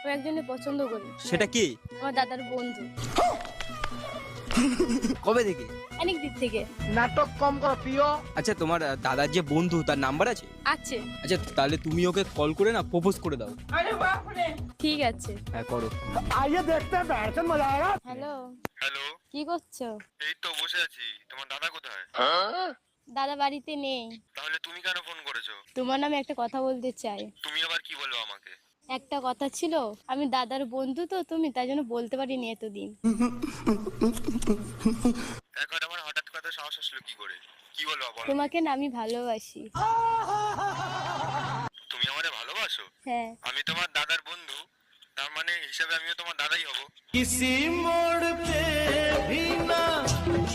ও একজনে পছন্দ করি। সেটা কি? আমার দাদার বন্ধু। কবে থেকে? অনেক দিক থেকে। নাটক কম করো প্রিয়। আচ্ছা, তোমার দাদার যে বন্ধু তার নাম্বার আছে? আছে। আচ্ছা, তাহলে তুমি ওকে কল করে না প্রপোজ করে দাও। ঠিক আছে। হ্যাঁ, করো। আইয়ে দেখতে हैं बैठ मजा आएगा। হ্যালো, হ্যালো, কি করছো? এই তো বসে আছি। তোমার দাদা কোথায়? দাদা বাড়িতে নেই। তাহলে তুমি কেন ফোন করেছো? তোমার নামে একটা কথা বলতে চাই। তুমি আবার কি বলবো আমাকে? একটা কথা ছিল, আমি দাদার বন্ধু তো তুমি, তাই জন্য বলতে পারিনি এতদিন। এখন আমার হঠাৎ কথা সাহস আসলো কি করে? কি বলবো বলো? তোমাকে না আমি ভালোবাসি। তুমি আমারে ভালোবাসো? হ্যাঁ। আমি তোমার দাদার বন্ধু, তার মানে হিসাবে আমিও তোমার দাদাই হব। किसी मोड़ पे भी ना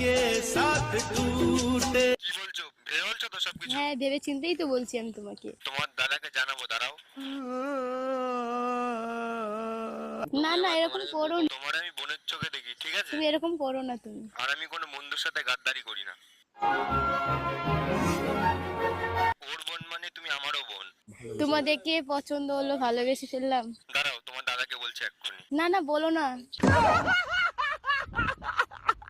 ये साथ टूटे। কি বলছো? ভেবে বলছো তো সবকিছু? হ্যাঁ, ভেবে চিন্তেই তো বলছি আমি তোমাকে। তোমার দাদাকে জানাবো, দাঁড়াও। না না, এরকম করো না। তোমার আমি বোনের চোখে দেখি, ঠিক আছে? তুমি এরকম করো না তুমি। আর আমি কোনো বন্ধুর সাথে গাদ্দারি করি না। ওর বোন মানে তুমি আমারও বোন। তোমাদেরকে পছন্দ হলো, ভালোবেসে ফেললাম। দাঁড়াও, তোমার দাদাকে বলছি এক্ষুনি। না না, বলো না।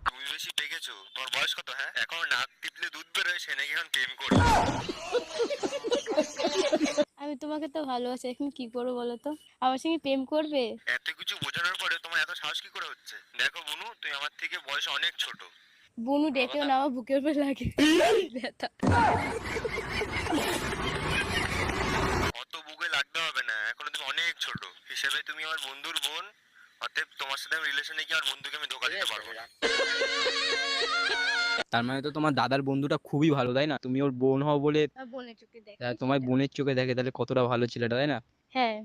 তুমি বেশি পেকেছো। তোমার বয়স কত? হ্যাঁ, এখন নাক টিপলে দুধ বেরোয়, সে নাকি এখন প্রেম করে। আমি তোমাকে তো ভালোবাসি, এখন কি করবো বলো তো? আমার সঙ্গে প্রেম করবে? এত কিছু বোঝানোর পরে তোমার এত সাহস কি করে হচ্ছে? দেখো বুনু, তুই আমার থেকে বয়সে অনেক ছোট। বুনু ডেকেও না, আমার বুকের উপর লাগে ব্যথা। অত বুকে লাগতে হবে না, এখনো তুমি অনেক ছোট। হিসেবে তুমি আমার বন্ধুর বোন, অতএব তোমার সাথে আমি রিলেশনে গিয়ে আমার বন্ধুকে আমি ধোকা দিতে পারবো না। তার মানে তো তোমার দাদার বন্ধুটা খুবই ভালো, তাই না? তুমি ওর বোন হও বলে আমার বোনের চোখে দেখে। তোমার বোনের চোখে দেখে, তাহলে কতটা ভালো ছেলেটা, তাই না? হ্যাঁ।